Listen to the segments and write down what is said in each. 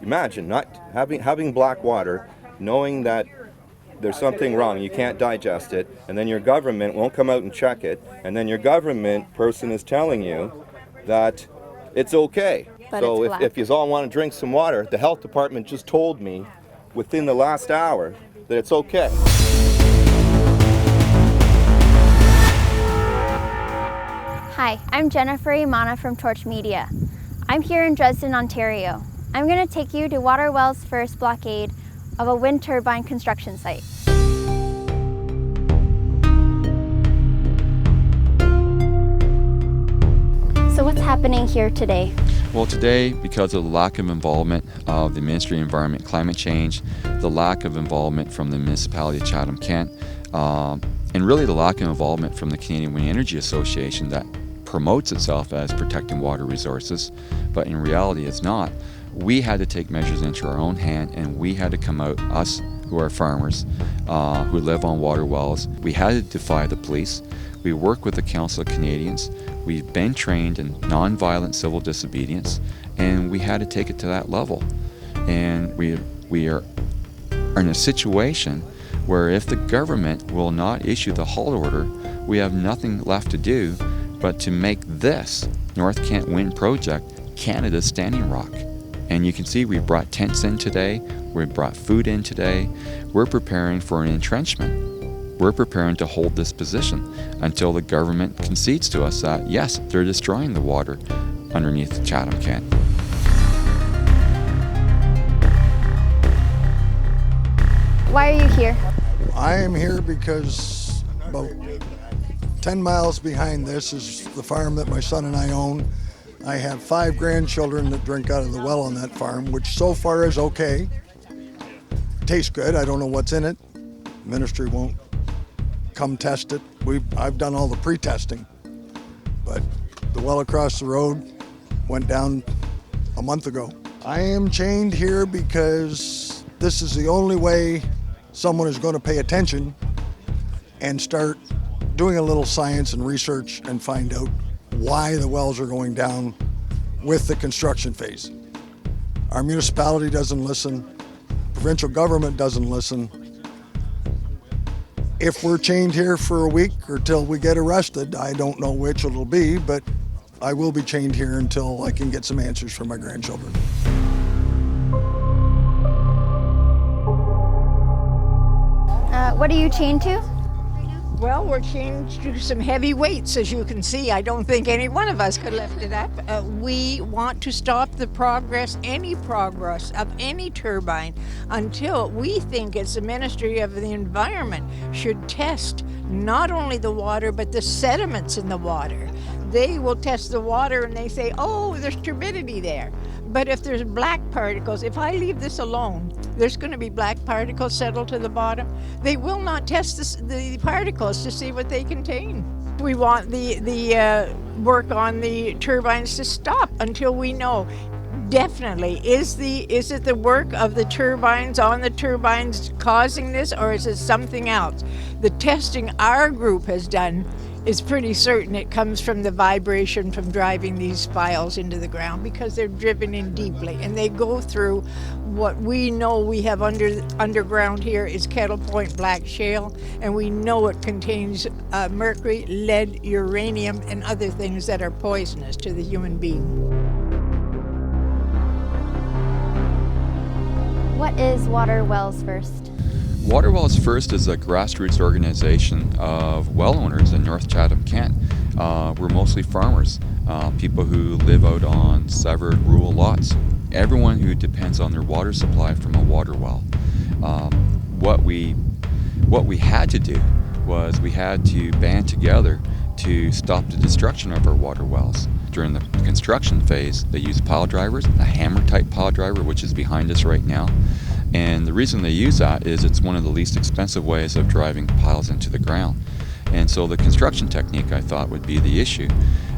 Imagine not having black water, knowing that there's something wrong, you can't digest it, and then your government won't come out and check it, and then your government person is telling you that it's okay. But So it's if you all want to drink some water, the health department just told me within the last hour that it's okay. Hi, I'm Jennifer Imana from Torch Media. I'm here in Dresden, Ontario. I'm going to take you to Water Well's first blockade of a wind turbine construction site. So what's happening here today? Well, today, because of the lack of involvement of the Ministry of Environment and Climate Change, the lack of involvement from the municipality of Chatham-Kent, and really the lack of involvement from the Canadian Wind Energy Association that promotes itself as protecting water resources, but in reality it's not. We had to take measures into our own hand, and we had to come out, us who are farmers, who live on water wells. We had to defy the police. We work with the Council of Canadians. We've been trained in non-violent civil disobedience, and we had to take it to that level. And we are in a situation where if the government will not issue the halt order, we have nothing left to do but to make this North Kent Wind Project Canada's standing rock. And you can see we brought tents in today, we brought food in today. We're preparing for an entrenchment. We're preparing to hold this position until the government concedes to us that, yes, they're destroying the water underneath Chatham-Kent. Why are you here? I am here because about 10 miles behind this is the farm that my son and I own. I have 5 grandchildren that drink out of the well on that farm, which so far is okay. Tastes good. I don't know what's in it. Ministry won't come test it. I've done all the pre-testing, but the well across the road went down a month ago. I am chained here because this is the only way someone is going to pay attention and start doing a little science and research and find out why the wells are going down with the construction phase. Our municipality doesn't listen. Provincial government doesn't listen. If we're chained here for a week or till we get arrested, I don't know which it'll be, but I will be chained here until I can get some answers from my grandchildren. What are you chained to? Well, we're chained to some heavy weights, as you can see. I don't think any one of us could lift it up. We want to stop the progress, any progress of any turbine, until we think it's the Ministry of the Environment should test not only the water, but the sediments in the water. They will test the water and they say, oh, there's turbidity there. But if there's black particles, if I leave this alone, there's going to be black particles settled to the bottom. They will not test the particles to see what they contain. We want the work on the turbines to stop until we know definitely, is it the work of the turbines on the turbines causing this, or is it something else? The testing our group has done is pretty certain it comes from the vibration from driving these files into the ground, because they're driven in deeply and they go through what we know we have underground here is Kettle Point black shale, and we know it contains mercury, lead, uranium, and other things that are poisonous to the human being. What is Water Wells First? Water Wells First is a grassroots organization of well owners in North Chatham-Kent. We're mostly farmers, people who live out on severed rural lots. Everyone who depends on their water supply from a water well. What we had to do was we had to band together to stop the destruction of our water wells. During the construction phase, they used pile drivers, a hammer-type pile driver, which is behind us right now. And the reason they use that is it's one of the least expensive ways of driving piles into the ground. And so the construction technique, I thought, would be the issue.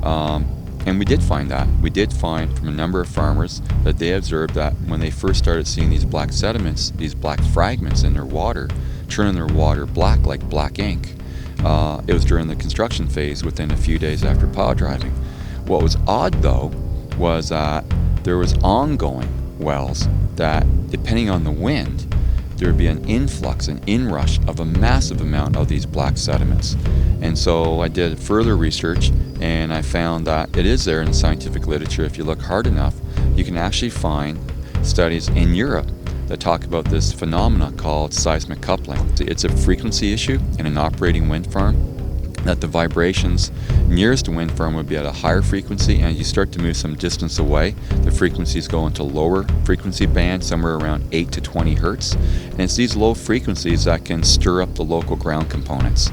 And we did find that. We did find from a number of farmers that they observed that when they first started seeing these black sediments, these black fragments in their water, turning their water black like black ink, it was during the construction phase within a few days after pile driving. What was odd, though, was that there was ongoing wells that, depending on the wind, there would be an influx, an inrush of a massive amount of these black sediments. And so I did further research, and I found that it is there in the scientific literature. If you look hard enough, you can actually find studies in Europe that talk about this phenomenon called seismic coupling. It's a frequency issue in an operating wind farm, that the vibrations nearest the wind farm would be at a higher frequency, and as you start to move some distance away, the frequencies go into lower frequency band, somewhere around 8 to 20 hertz. And it's these low frequencies that can stir up the local ground components.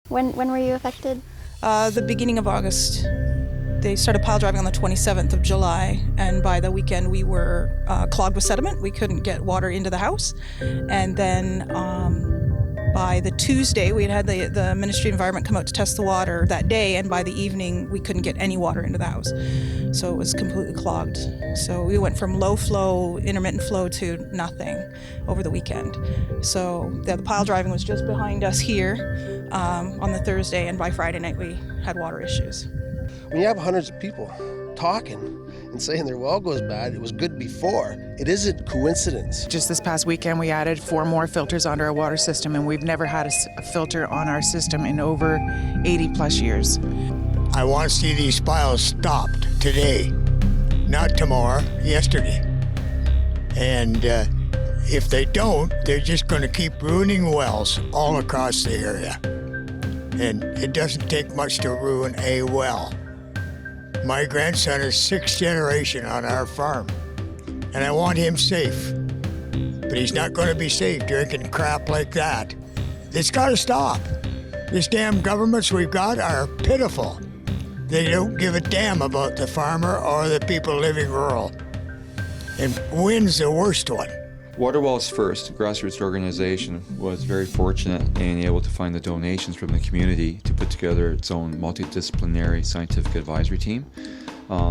When were you affected? The beginning of August. They started pile driving on the 27th of July, and by the weekend we were clogged with sediment. We couldn't get water into the house. And then by the Tuesday, we had the Ministry of Environment come out to test the water that day, and by the evening we couldn't get any water into the house. So it was completely clogged. So we went from low flow, intermittent flow to nothing over the weekend. So the pile driving was just behind us here on the Thursday, and by Friday night we had water issues. When you have hundreds of people talking and saying their well goes bad, it was good before, it isn't coincidence. Just this past weekend, we added 4 more filters onto our water system, and we've never had a filter on our system in over 80 plus years. I want to see these piles stopped today, not tomorrow, yesterday. And if they don't, they're just going to keep ruining wells all across the area. And it doesn't take much to ruin a well. My grandson is 6th generation on our farm, and I want him safe. But he's not going to be safe drinking crap like that. It's got to stop. These damn governments we've got are pitiful. They don't give a damn about the farmer or the people living rural. And wind's the worst one. Water Wells First, a grassroots organization, was very fortunate in able to find the donations from the community to put together its own multidisciplinary scientific advisory team.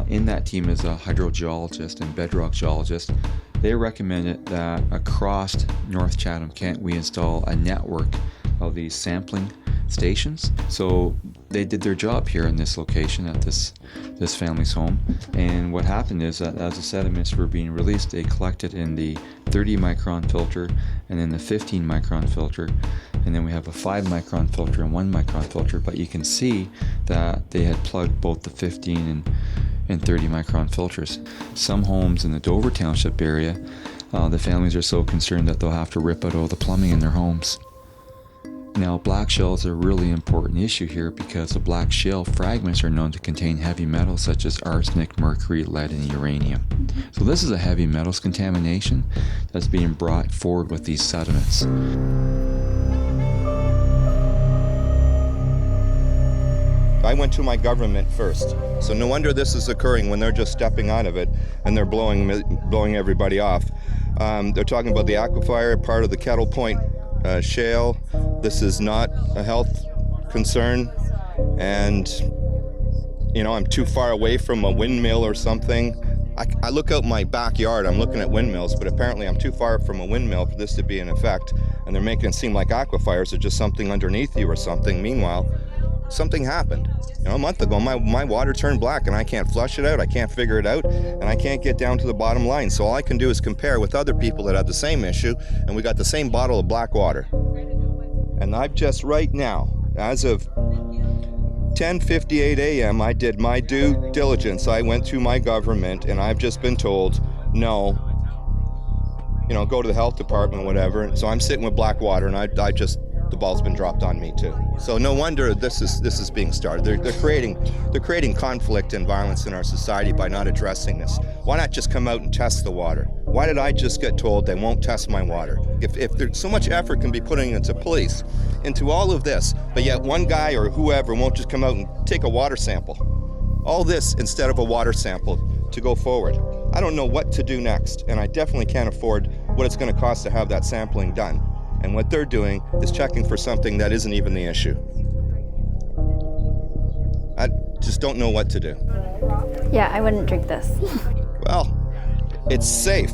In that team is a hydrogeologist and bedrock geologist. They recommended that across North Chatham-Kent we install a network of these sampling stations. So they did their job here in this location at this family's home, and what happened is that as the sediments were being released, they collected in the 30 micron filter and then the 15 micron filter, and then we have a 5 micron filter and 1 micron filter. But you can see that they had plugged both the 15 and 30 micron filters. Some homes in the Dover Township area, the families are so concerned that they'll have to rip out all the plumbing in their homes. Now, black shale is a really important issue here because the black shale fragments are known to contain heavy metals such as arsenic, mercury, lead, and uranium. So this is a heavy metals contamination that's being brought forward with these sediments. I went to my government first. So no wonder this is occurring when they're just stepping out of it and they're blowing everybody off. They're talking about the aquifer, part of the Kettle Point shale. This is not a health concern, and I'm too far away from a windmill or something. I look out my backyard, I'm looking at windmills, but apparently I'm too far from a windmill for this to be in effect, and they're making it seem like aquifers are just something underneath you or something. Meanwhile, something happened. A month ago, my water turned black, and I can't flush it out, I can't figure it out, and I can't get down to the bottom line. So all I can do is compare with other people that have the same issue, and we got the same bottle of black water. And I've just right now, as of 10:58 a.m., I did my due diligence. I went to my government, and I've just been told, no, go to the health department, whatever. So I'm sitting with black water, and the ball's been dropped on me too. So no wonder this is being started. They're creating conflict and violence in our society by not addressing this. Why not just come out and test the water? Why did I just get told they won't test my water? If there's so much effort can be put into police, into all of this, but yet one guy or whoever won't just come out and take a water sample. All this instead of a water sample to go forward. I don't know what to do next, and I definitely can't afford what it's going to cost to have that sampling done. And what they're doing is checking for something that isn't even the issue. I just don't know what to do. Yeah, I wouldn't drink this. Well, it's safe.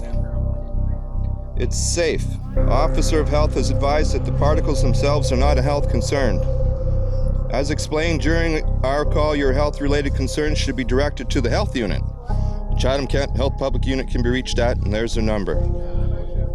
It's safe. Officer of Health has advised that the particles themselves are not a health concern. As explained during our call, your health-related concerns should be directed to the health unit. Chatham-Kent Health Public Unit can be reached at, and there's their number.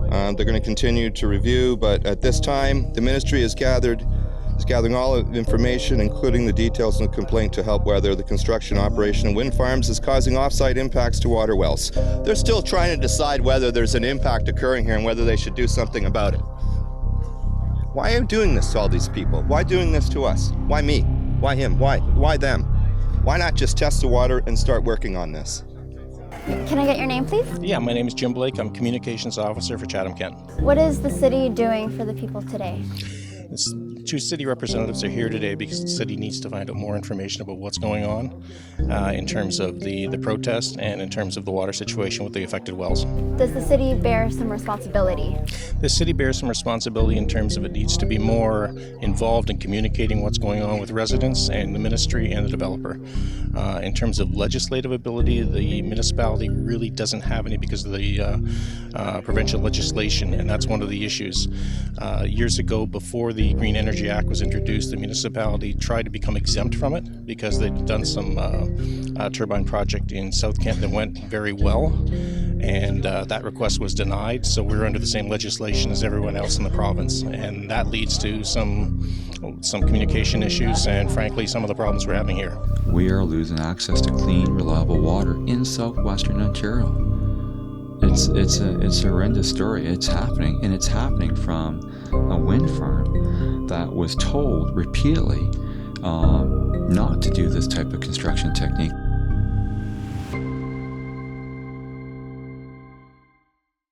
They're going to continue to review, but at this time, the ministry is gathering all of the information, including the details of the complaint, to help whether the construction operation of wind farms is causing off-site impacts to water wells. They're still trying to decide whether there's an impact occurring here and whether they should do something about it. Why are you doing this to all these people? Why doing this to us? Why me? Why him? Why them? Why not just test the water and start working on this? Can I get your name, please? Yeah, my name is Jim Blake. I'm Communications Officer for Chatham-Kent. What is the city doing for the people today? Two city representatives are here today because the city needs to find out more information about what's going on in terms of the protest and in terms of the water situation with the affected wells. Does the city bear some responsibility? The city bears some responsibility in terms of it needs to be more involved in communicating what's going on with residents and the ministry and the developer. In terms of legislative ability, the municipality really doesn't have any because of the provincial legislation, and that's one of the issues. Years ago, before the Green Energy Act was introduced, the municipality tried to become exempt from it because they'd done some turbine project in South Kent that went very well, and that request was denied, so we're under the same legislation as everyone else in the province, and that leads to some communication issues and frankly some of the problems we're having here. We are losing access to clean, reliable water in southwestern Ontario. It's a horrendous story. It's happening, and it's happening from a wind farm that was told repeatedly not to do this type of construction technique.